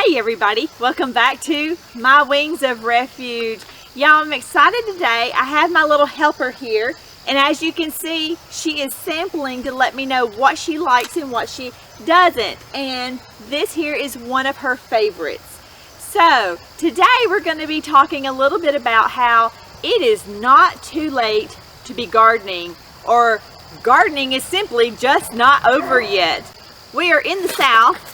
Hey everybody, welcome back to my Wings of Refuge. Y'all, I'm excited today. I have my little helper here, and as you can see, she is sampling to let me know what she likes and what she doesn't. And this here is one of her favorites. So today we're going to be talking a little bit about how it is not too late to be gardening, or gardening is simply just not over yet. We are in the South,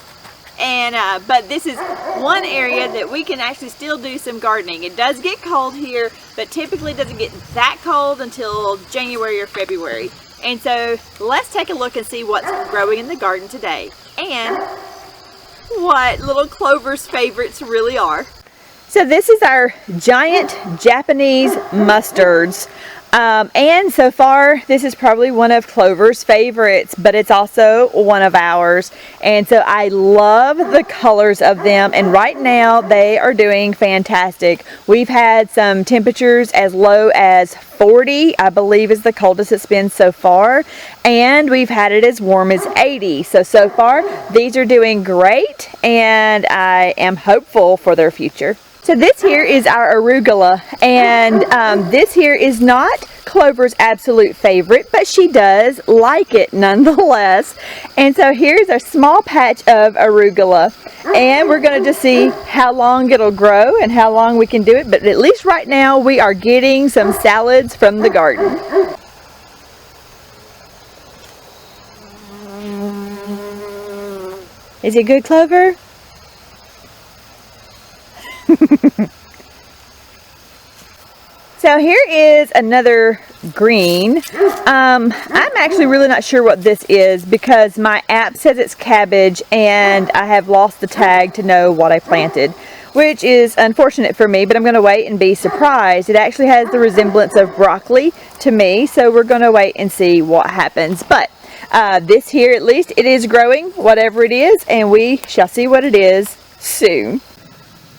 and but this is one area that we can actually still do some gardening. It does get cold here, but typically doesn't get that cold until January or February. And so let's take a look and see what's growing in the garden today and what little Clover's favorites really are. So this is our giant Japanese mustards. And so far, this is probably one of Clover's favorites, but it's also one of ours. And so I love the colors of them, and right now they are doing fantastic. We've had some temperatures as low as 40, I believe is the coldest it's been so far, and we've had it as warm as 80. So far, these are doing great, and I am hopeful for their future. So this here is our arugula, and this here is not Clover's absolute favorite, but she does like it nonetheless. And so here's a small patch of arugula, and we're going to just see how long it'll grow and how long we can do it. But at least right now we are getting some salads from the garden. Is it good, Clover? So here is another green. I'm actually really not sure what this is because my app says it's cabbage, and I have lost the tag to know what I planted, which is unfortunate for me, but I'm going to wait and be surprised. It actually has the resemblance of broccoli to me, so we're going to wait and see what happens. But this here, at least, it is growing, whatever it is, and we shall see what it is soon.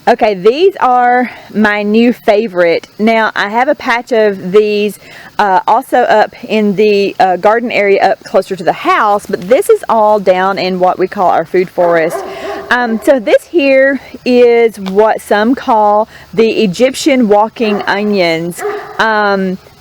Okay, these are my new favorite. Now, I have a patch of these also up in the garden area up closer to the house, but this is all down in what we call our food forest. So this here is what some call the Egyptian walking onions.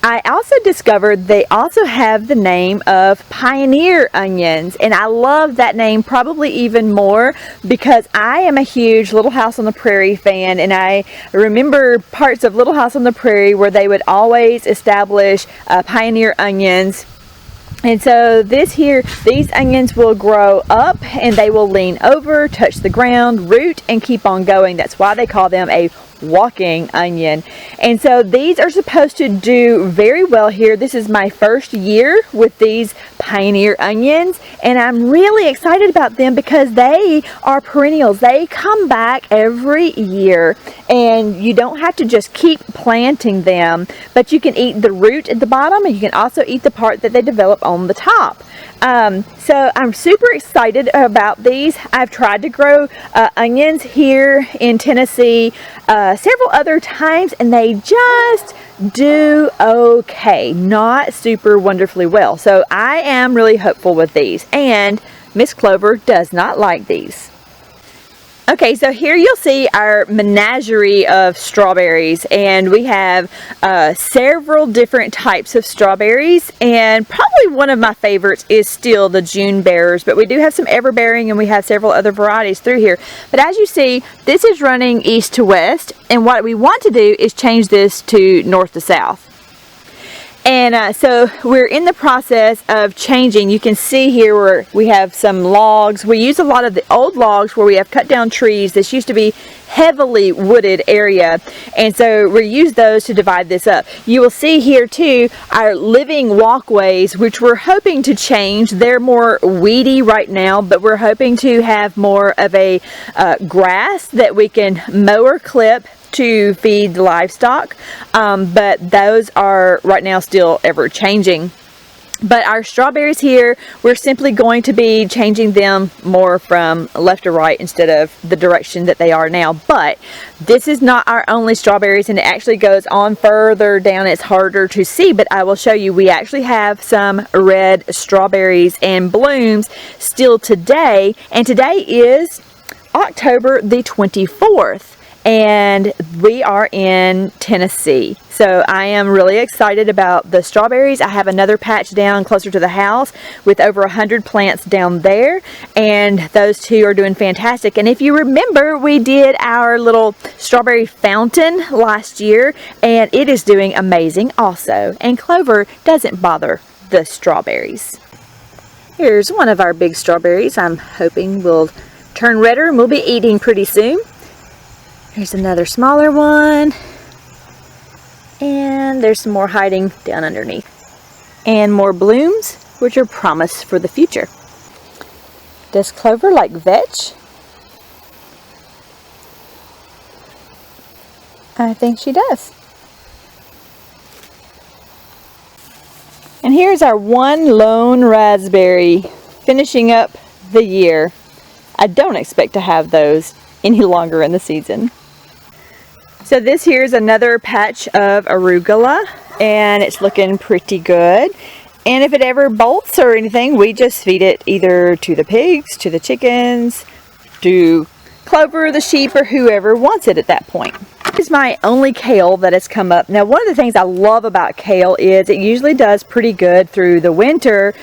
I also discovered they also have the name of pioneer onions, and I love that name probably even more because I am a huge Little House on the Prairie fan, and I remember parts of Little House on the Prairie where they would always establish pioneer onions. And so this here, these onions will grow up and they will lean over, touch the ground, root, and keep on going. That's why they call them a walking onion. And so these are supposed to do very well here. This is my first year with these pioneer onions, and I'm really excited about them because they are perennials. They come back every year, and you don't have to just keep planting them, but you can eat the root at the bottom, and you can also eat the part that they develop on the top. So I'm super excited about these. I've tried to grow onions here in Tennessee several other times, and they just do okay, not super wonderfully well. So I am really hopeful with these, and Miss Clover does not like these. Okay, so here you'll see our menagerie of strawberries, and we have several different types of strawberries, and probably one of my favorites is still the June bearers, but we do have some everbearing, and we have several other varieties through here. But as you see, this is running east to west, and what we want to do is change this to north to south. And so we're in the process of changing. You can see here where we have some logs. We use a lot of the old logs where we have cut down trees. This used to be heavily wooded area, and so we use those to divide this up. You will see here too our living walkways, which we're hoping to change. They're more weedy right now, but we're hoping to have more of a grass that we can mow or clip to feed the livestock, but those are right now still ever changing. But our strawberries here, we're simply going to be changing them more from left to right instead of the direction that they are now. But this is not our only strawberries, and it actually goes on further down. It's harder to see, but I will show you. We actually have some red strawberries and blooms still today, and today is October the 24th. And we are in Tennessee. So I am really excited about the strawberries. I have another patch down closer to the house with over 100 plants down there, and those two are doing fantastic. And if you remember, we did our little strawberry fountain last year, and it is doing amazing also. And Clover doesn't bother the strawberries. Here's one of our big strawberries. I'm hoping will turn redder and we'll be eating pretty soon. Here's another smaller one, and there's some more hiding down underneath, and more blooms, which are promise for the future. Does Clover like vetch? I think she does. And here's our one lone raspberry finishing up the year. I don't expect to have those any longer in the season. So this here is another patch of arugula, and it's looking pretty good. And if it ever bolts or anything, we just feed it either to the pigs, to the chickens, to Clover, the sheep, or whoever wants it at that point. This is my only kale that has come up. Now, one of the things I love about kale is it usually does pretty good through the winter,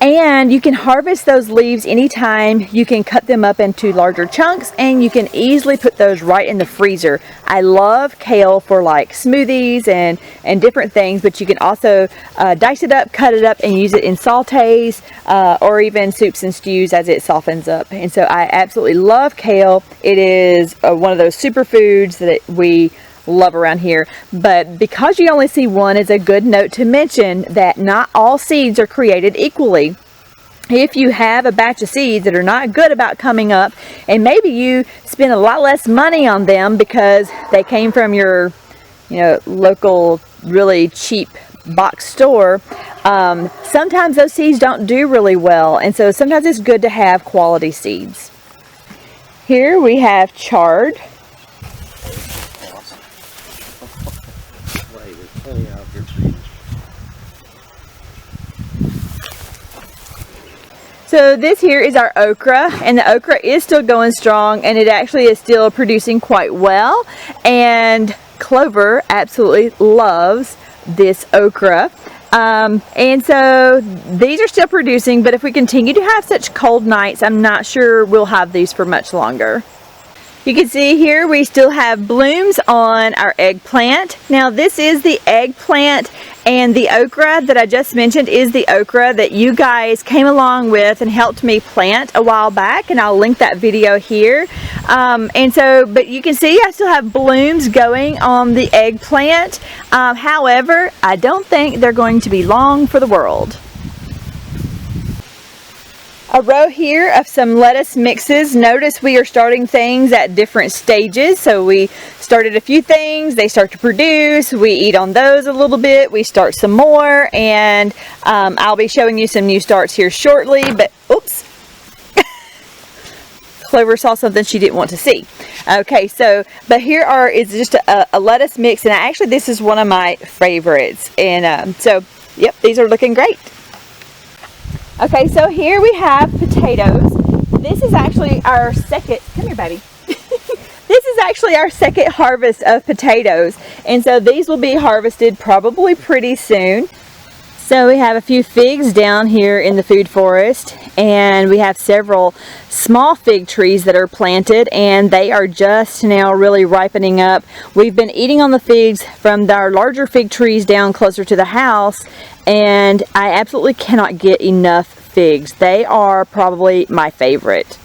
and you can harvest those leaves anytime. You can cut them up into larger chunks, and you can easily put those right in the freezer. I love kale for like smoothies and different things, but you can also dice it up, cut it up, and use it in sautés or even soups and stews as it softens up. And so I absolutely love kale. It is one of those superfoods that we love around here. But because you only see one, it's a good note to mention that not all seeds are created equally. If you have a batch of seeds that are not good about coming up, and maybe you spend a lot less money on them because they came from your local really cheap box store, sometimes those seeds don't do really well, and so sometimes it's good to have quality seeds. Here we have chard. So this here is our okra, and the okra is still going strong, and it actually is still producing quite well. And Clover absolutely loves this okra. And so these are still producing, but if we continue to have such cold nights, I'm not sure we'll have these for much longer. You can see here we still have blooms on our eggplant. Now this is the eggplant, and the okra that I just mentioned is the okra that you guys came along with and helped me plant a while back, and I'll link that video here. But you can see I still have blooms going on the eggplant. However, I don't think they're going to be long for the world. A row here of some lettuce mixes. Notice we are starting things at different stages. So we started a few things, they start to produce, we eat on those a little bit, we start some more, and I'll be showing you some new starts here shortly, but oops. Clover saw something she didn't want to see. Okay, so, but here is just a lettuce mix, and actually this is one of my favorites. And yep, these are looking great. Okay, so here we have potatoes. This is actually our second, come here baby. This is actually our second harvest of potatoes. And so these will be harvested probably pretty soon. So we have a few figs down here in the food forest, and we have several small fig trees that are planted, and they are just now really ripening up. We've been eating on the figs from our larger fig trees down closer to the house, and I absolutely cannot get enough figs. They are probably my favorite.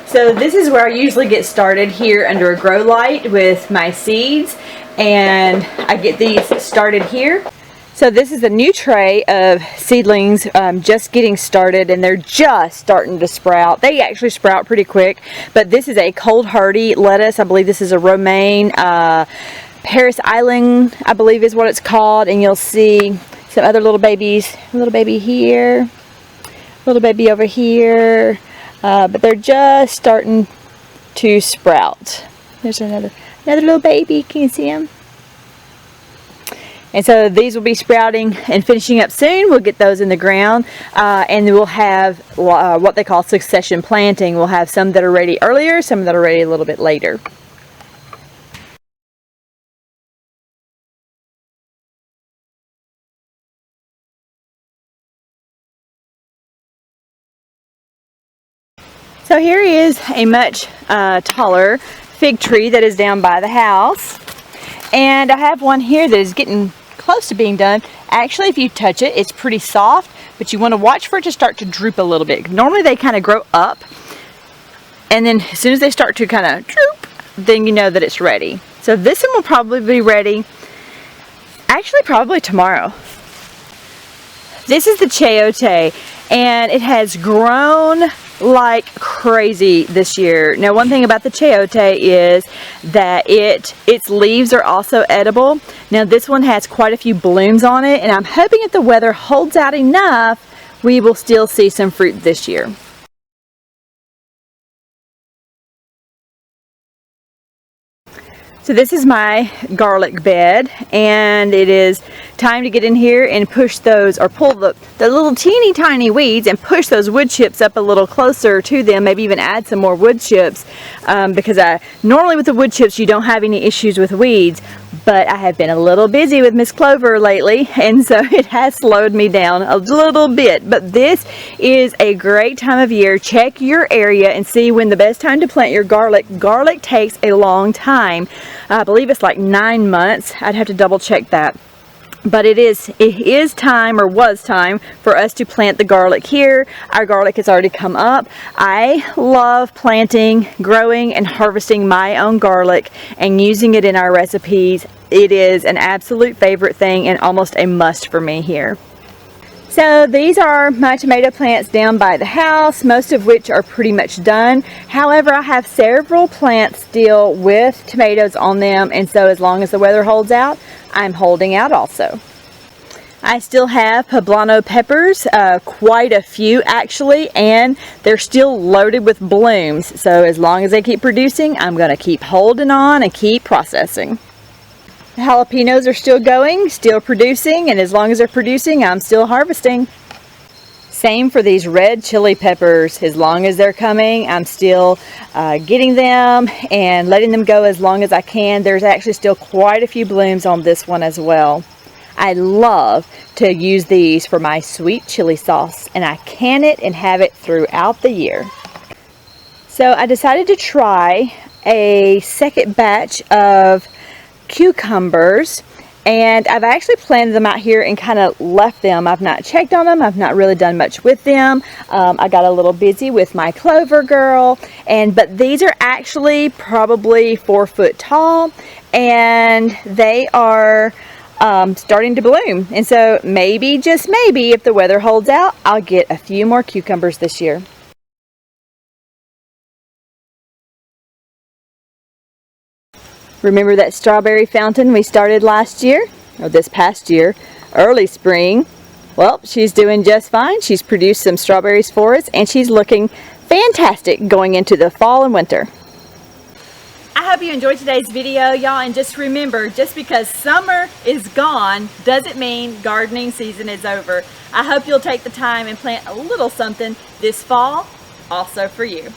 So this is where I usually get started, here under a grow light with my seeds, and I get these started here. So this is a new tray of seedlings just getting started, and they're just starting to sprout. They actually sprout pretty quick, but this is a cold hardy lettuce. I believe this is a romaine, Paris Island, I believe is what it's called, and you'll see some other little babies. A little baby here, a little baby over here. But they're just starting to sprout. There's another little baby. Can you see him? And so these will be sprouting and finishing up soon. We'll get those in the ground, and then we'll have what they call succession planting. We'll have some that are ready earlier, some that are ready a little bit later. So here is a much taller fig tree that is down by the house. And I have one here that is getting close to being done. Actually, if you touch it, it's pretty soft, but you want to watch for it to start to droop a little bit. Normally they kind of grow up, and then as soon as they start to kind of droop, then you know that it's ready. So this one will probably be ready, actually probably tomorrow. This is the chayote, and it has grown like crazy this year. Now, one thing about the chayote is that its leaves are also edible. Now, this one has quite a few blooms on it, and I'm hoping if the weather holds out enough, we will still see some fruit this year. So this is my garlic bed, and it is time to get in here and push those, or pull the little teeny tiny weeds and push those wood chips up a little closer to them, maybe even add some more wood chips, because normally with the wood chips you don't have any issues with weeds, but I have been a little busy with Miss Clover lately, and so it has slowed me down a little bit. But this is a great time of year. Check your area and see when the best time to plant your garlic. Garlic takes a long time. I believe it's like 9 months. I'd have to double check that. But it is time, or was time, for us to plant the garlic here. Our garlic has already come up. I love planting, growing, and harvesting my own garlic and using it in our recipes. It is an absolute favorite thing and almost a must for me here. So these are my tomato plants down by the house, most of which are pretty much done. However, I have several plants still with tomatoes on them, and so as long as the weather holds out, I'm holding out also. I still have poblano peppers, quite a few actually, and they're still loaded with blooms. So as long as they keep producing, I'm going to keep holding on and keep processing. The jalapenos are still going, still producing, and as long as they're producing, I'm still harvesting. Same for these red chili peppers. As long as they're coming, I'm still getting them and letting them go as long as I can. There's actually still quite a few blooms on this one as well. I love to use these for my sweet chili sauce, and I can it and have it throughout the year. So I decided to try a second batch of cucumbers, and I've actually planted them out here and kind of left them. I've not checked on them. I've not really done much with them. I got a little busy with my Clover girl, but these are actually probably 4 foot tall, and they are starting to bloom. And so maybe, just maybe, if the weather holds out, I'll get a few more cucumbers this year. Remember that strawberry fountain we started last year, or this past year, early spring? Well, she's doing just fine. She's produced some strawberries for us, and she's looking fantastic going into the fall and winter. I hope you enjoyed today's video, y'all, and just remember, just because summer is gone doesn't mean gardening season is over. I hope you'll take the time and plant a little something this fall also for you.